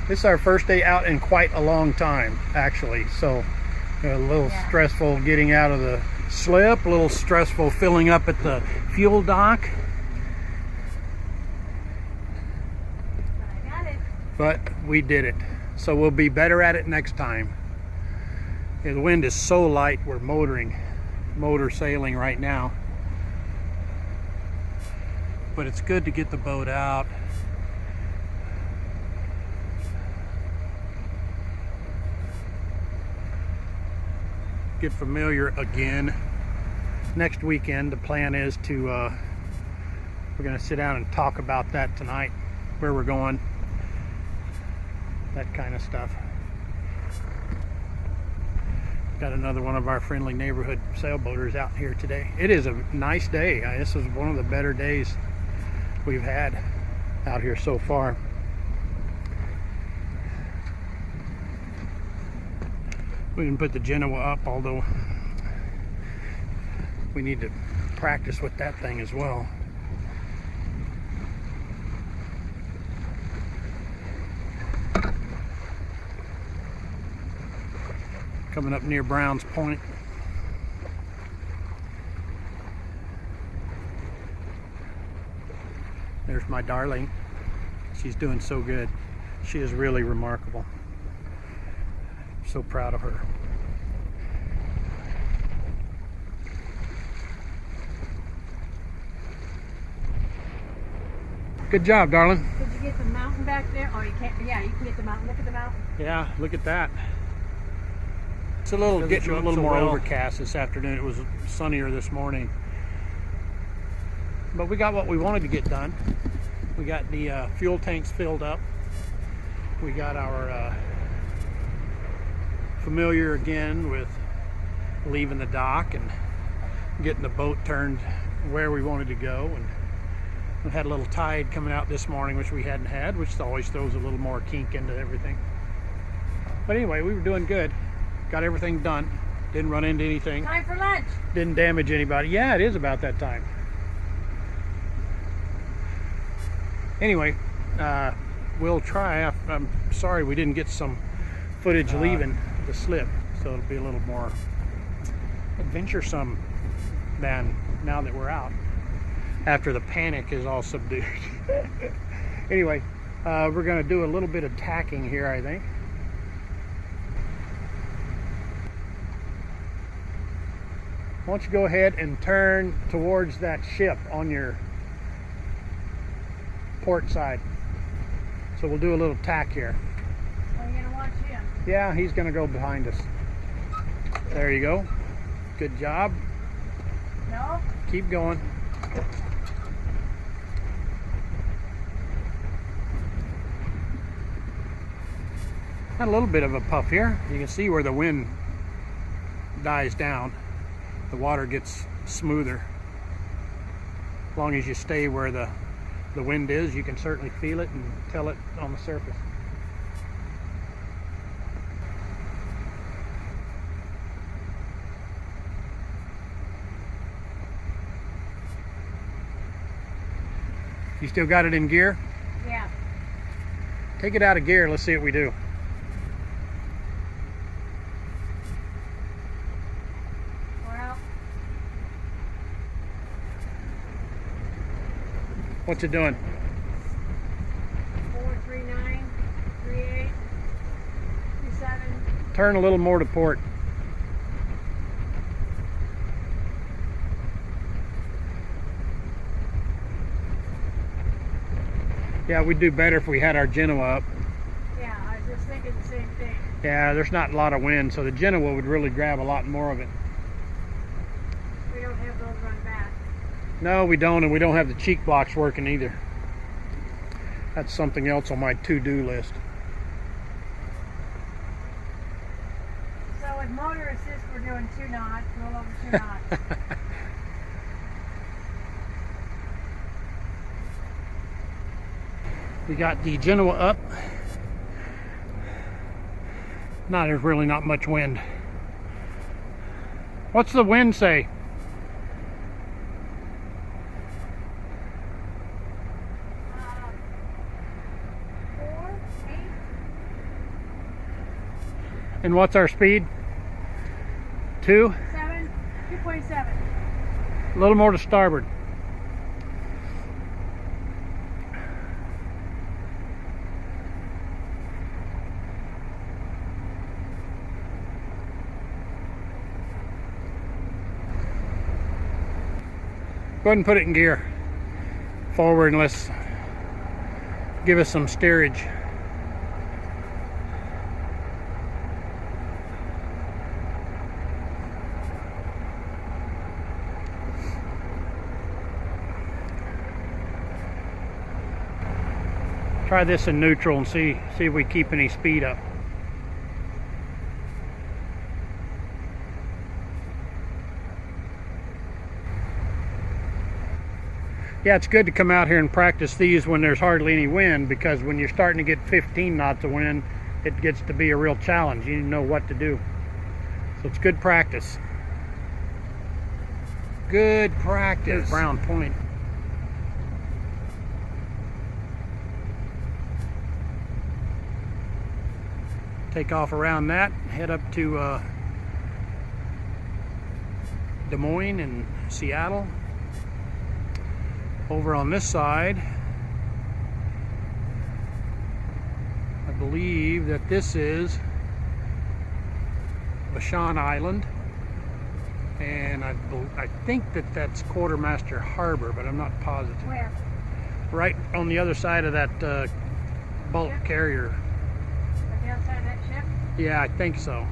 This is our first day out in quite a long time, actually. So a little stressful getting out of the slip, a little stressful filling up at the fuel dock. I got it. But we did it. So we'll be better at it next time. Yeah, the wind is so light, we're motor sailing right now. But it's good to get the boat out. Get familiar again. Next weekend, the plan is to, we're gonna sit down and talk about that tonight, where we're going, that kind of stuff. Got another one of our friendly neighborhood sailboaters out here today. It is a nice day. This is one of the better days we've had out here so far. We didn't put the Genoa up, although we need to practice with that thing as well. Coming up near Brown's Point. There's my darling. She's doing so good. She is really remarkable. So proud of her. Good job, darling. Did you get the mountain back there? Oh, you can't. Yeah, you can get the mountain. Look at the mountain. Yeah, look at that. It's getting a little more overcast this afternoon. It was sunnier this morning. But we got what we wanted to get done. We got the fuel tanks filled up. We got our familiar again with leaving the dock and getting the boat turned where we wanted to go. And we had a little tide coming out this morning, which we hadn't had, which always throws a little more kink into everything. But anyway, we were doing good. Got everything done. Didn't run into anything. Time for lunch. Didn't damage anybody. Yeah, it is about that time. Anyway, we'll try. I'm sorry we didn't get some footage leaving the slip, so it'll be a little more adventuresome than now that we're out, after the panic is all subdued. Anyway, we're going to do a little bit of tacking here, I think. Why don't you go ahead and turn towards that ship on your port side. So we'll do a little tack here. Are you going to watch him? Yeah, he's going to go behind us. There you go. Good job. No? Keep going. Got a little bit of a puff here. You can see where the wind dies down. The water gets smoother. As long as you stay where the wind is, you can certainly feel it and tell it on the surface. You still got it in gear? Yeah. Take it out of gear. Let's see what we do. What's it doing? 439, 38, 37. Turn a little more to port. Yeah, we'd do better if we had our Genoa up. Yeah, I was just thinking the same thing. Yeah, there's not a lot of wind, so the Genoa would really grab a lot more of it. We don't have those run back. No, we don't, and we don't have the cheek blocks working either. That's something else on my to-do list. So with motor assist, we're doing 2 knots, a little over 2 knots. We got the Genoa up. No, there's really not much wind. What's the wind say? 4, 8. And what's our speed? 2? 2.7. A little more to starboard. Go ahead and put it in gear. Forward, and let's give us some steerage. Try this in neutral and see if we keep any speed up. Yeah, it's good to come out here and practice these when there's hardly any wind, because when you're starting to get 15 knots of wind, it gets to be a real challenge. You need to know what to do. So it's good practice. Good practice. Brown Point. Take off around that, head up to Des Moines and Seattle. Over on this side, I believe that this is Vaughn Island, and I think that that's Quartermaster Harbor, but I'm not positive. Where? Right on the other side of that bulk carrier. On the outside of that ship? Yeah, I think so.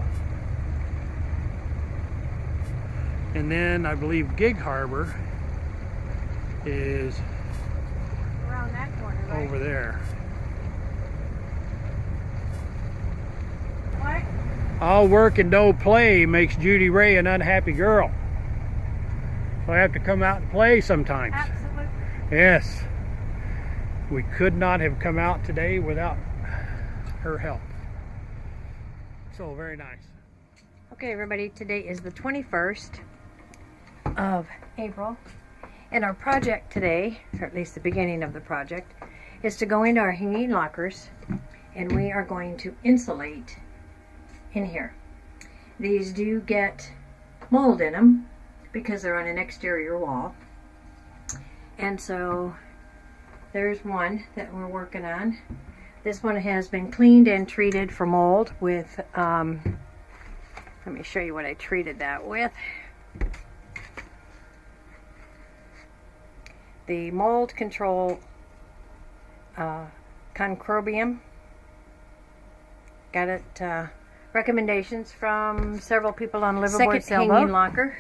And then I believe Gig Harbor is Around that corner, right? over there. What? All work and no play makes Judy Ray an unhappy girl. So I have to come out and play sometimes. Absolutely. Yes. We could not have come out today without her help. So very nice. Okay, everybody, today is the 21st of April. And our project today, or at least the beginning of the project, is to go into our hanging lockers, and we are going to insulate in here. These do get mold in them because they're on an exterior wall. And so there's one that we're working on. This one has been cleaned and treated for mold with, let me show you what I treated that with. The mold control concrobium. Got it recommendations from several people on Liverboard Sailboat. Hanging locker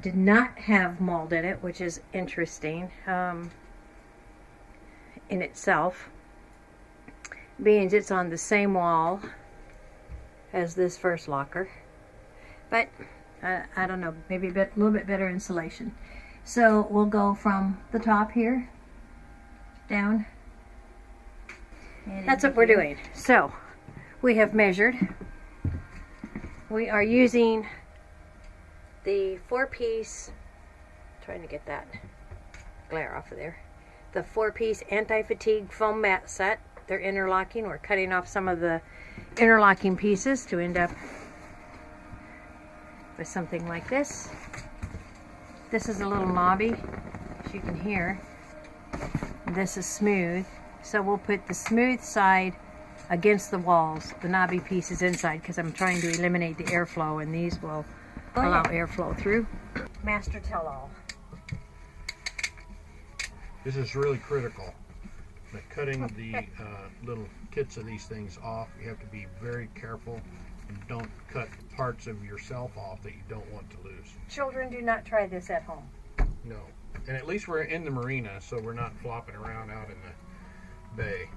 did not have mold in it, which is interesting in itself, being it's on the same wall as this first locker. But I don't know, maybe a little bit better insulation. So we'll go from the top here down. That's what we're doing. So we have measured. We are using the 4-piece, trying to get that glare off of there, the 4-piece anti-fatigue foam mat set. They're interlocking. We're cutting off some of the interlocking pieces to end up with something like this. This is a little knobby, as you can hear. This is smooth, so we'll put the smooth side against the walls, the knobby piece is inside, because I'm trying to eliminate the airflow, and these will allow airflow through. Master tell-all. This is really critical. By cutting the little tits of these things off, you have to be very careful and don't cut parts of yourself off that you don't want to lose. Children, do not try this at home. No. And at least we're in the marina, so we're not flopping around out in the bay.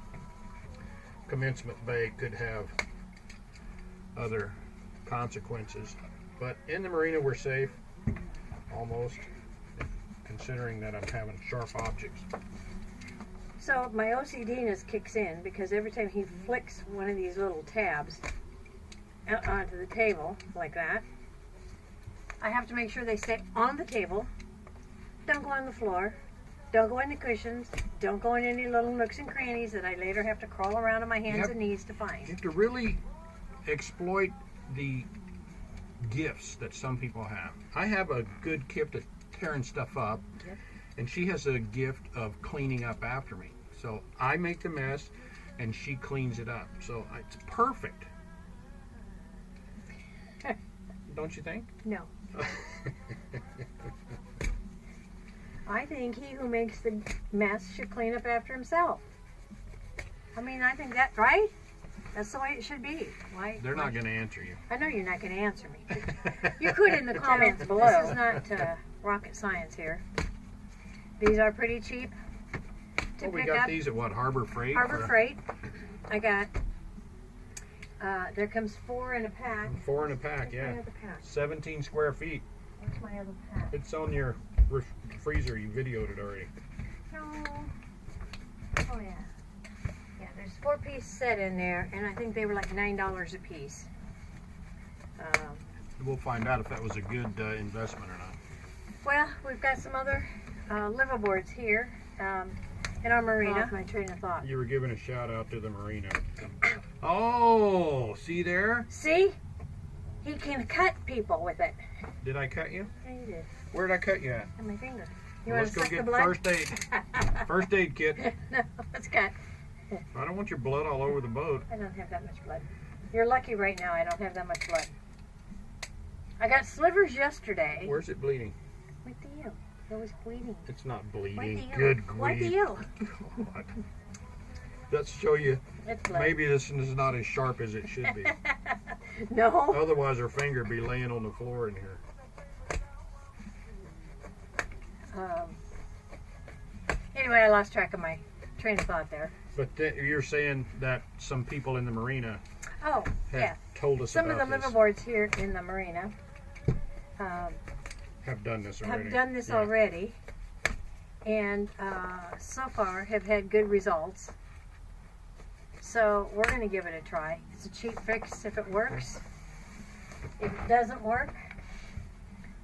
Commencement Bay could have other consequences, but in the marina we're safe, almost, considering that I'm having sharp objects. So my OCD-ness kicks in because every time he flicks one of these little tabs out onto the table like that, I have to make sure they stay on the table, don't go on the floor, don't go in the cushions, don't go in any little nooks and crannies that I later have to crawl around on my hands and knees to find. You have to really exploit the gifts that some people have. I have a good gift at tearing stuff up, and she has a gift of cleaning up after me. So I make the mess, and she cleans it up. So it's perfect. Don't you think? No. I think he who makes the mess should clean up after himself. I mean, I think that's right. That's the way it should be. Why? They're not going to answer you. I know you're not going to answer me. You could in the comments below. This is not rocket science here. These are pretty cheap to Well, we pick got up. these at what, Harbor Freight? Harbor Freight. I got, there comes 4 in a pack. 4 in a pack, Where's yeah. my other pack? 17 square feet. Where's my other pack? It's on your freezer. You videoed it already. No. Oh, yeah. Yeah, there's 4-piece set in there, and I think they were like $9 a piece. We'll find out if that was a good investment or not. Well, we've got some other liveaboards here in our marina. Off my train of thought. You were giving a shout out to the marina. Oh, see there? See? He can cut people with it. Did I cut you? Yeah, you did. Where did I cut you at? On my finger. You Well, want let's to go suck the get blood? first aid. First aid kit. No, let's cut. I don't want your blood all over the boat. I don't have that much blood. You're lucky right now I don't have that much blood. I got slivers yesterday. Where's it bleeding? Right to you. It was bleeding. It's not Right bleeding. to you. Good Right to grief. you. God. Let's show you. It's blood. Maybe this is not as sharp as it should be. No. Otherwise, her finger would be laying on the floor in here. Anyway, I lost track of my train of thought there. But you're saying that some people in the marina Oh, have yeah. told us Some of about the this. liveaboards here in the marina Have done this already. have done this Yeah. already, and so far have had good results. So we're going to give it a try. It's a cheap fix if it works. If it doesn't work,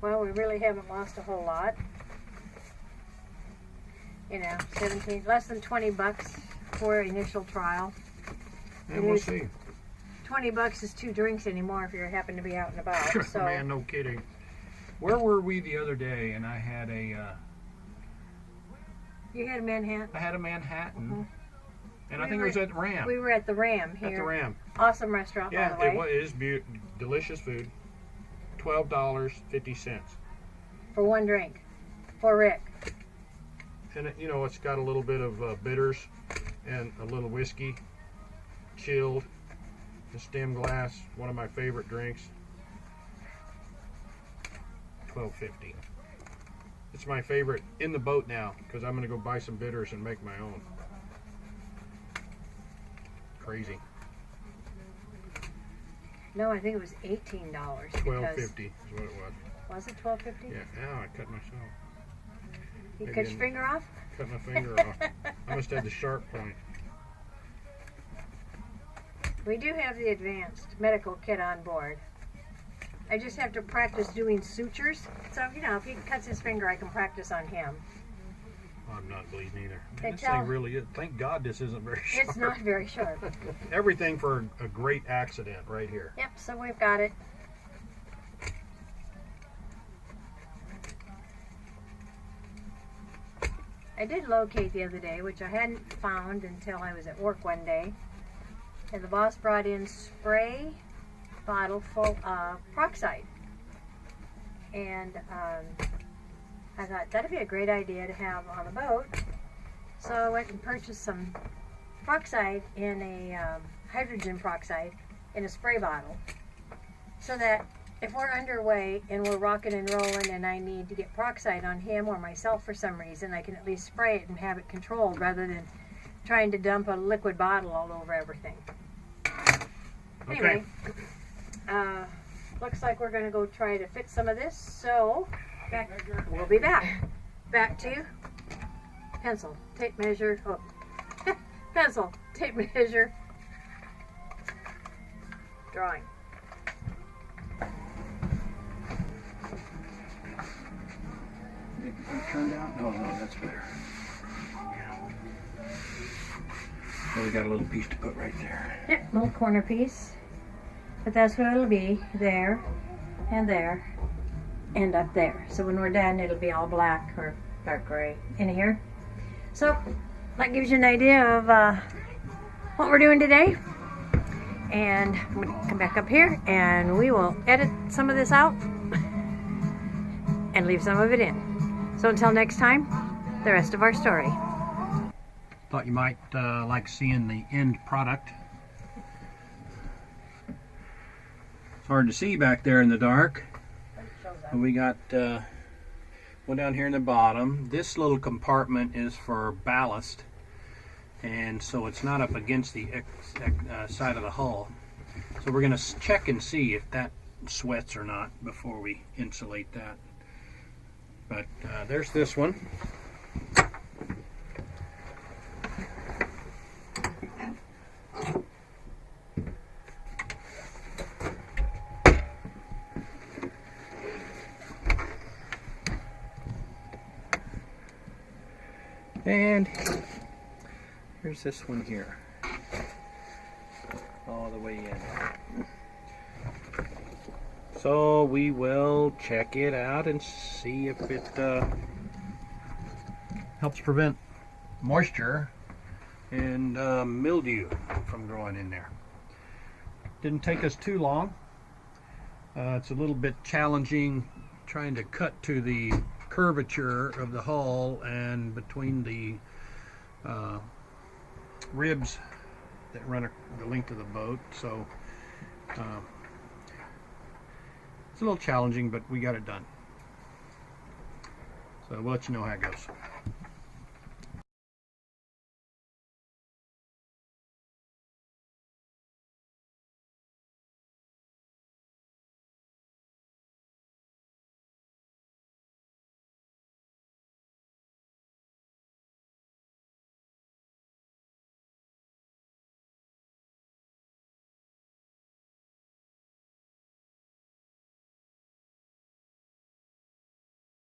well, we really haven't lost a whole lot. You know, less than 20 bucks for initial trial. And we'll see. 20 bucks is 2 drinks anymore if you happen to be out and about. So Man, no kidding. Where were we the other day? And I had you had a Manhattan. I had a Manhattan, and I We think it was were- at the Ram. We were at the Ram here. At the Ram. Awesome restaurant, by Yeah, the way. it is delicious food. $12.50. For 1 drink. For Rick. And it, you know, it's got a little bit of bitters and a little whiskey, chilled, a stem glass. One of my favorite drinks. $12.50. It's my favorite in the boat now because I'm gonna go buy some bitters and make my own. Crazy. No, I think it was $18. $12.50 is what it was. Was it $12.50? Yeah. Ow! I cut myself. You Maybe cut your in- finger off? Cut my finger off. I must have the sharp point. We do have the advanced medical kit on board. I just have to practice doing sutures. So, you know, if he cuts his finger, I can practice on him. I'm not bleeding either. They Man, this tell- thing really is. Thank God this isn't very sharp. It's not very sharp. Everything for a great accident right here. Yep, so we've got it. I did locate the other day, which I hadn't found until I was at work one day. And the boss brought in spray bottle full of peroxide. And I thought that'd be a great idea to have on the boat. So I went and purchased some peroxide in a hydrogen peroxide in a spray bottle. So that if we're underway and we're rocking and rolling and I need to get peroxide on him or myself for some reason, I can at least spray it and have it controlled rather than trying to dump a liquid bottle all over everything. Anyway, looks like we're going to go try to fit some of this, so we'll be back. Back to pencil, tape measure, pencil, tape measure, drawing. Turned out? No, that's better. So we got a little piece to put right there. Yep, little corner piece. But that's what it'll be, there, and up there. So when we're done, it'll be all black or dark gray in here. So that gives you an idea of what we're doing today. And I'm going to come back up here and we will edit some of this out and leave some of it in. So until next time, the rest of our story. Thought you might like seeing the end product. It's hard to see back there in the dark. We got one down here in the bottom. This little compartment is for ballast, and so it's not up against the side of the hull. So we're going to check and see if that sweats or not before we insulate that. But there's this one. And here's this one here, all the way in. So we will check it out and see if it helps prevent moisture and mildew from growing in there. Didn't take us too long. It's a little bit challenging trying to cut to the curvature of the hull and between the ribs that run the length of the boat. So it's a little challenging, but we got it done. So we'll let you know how it goes.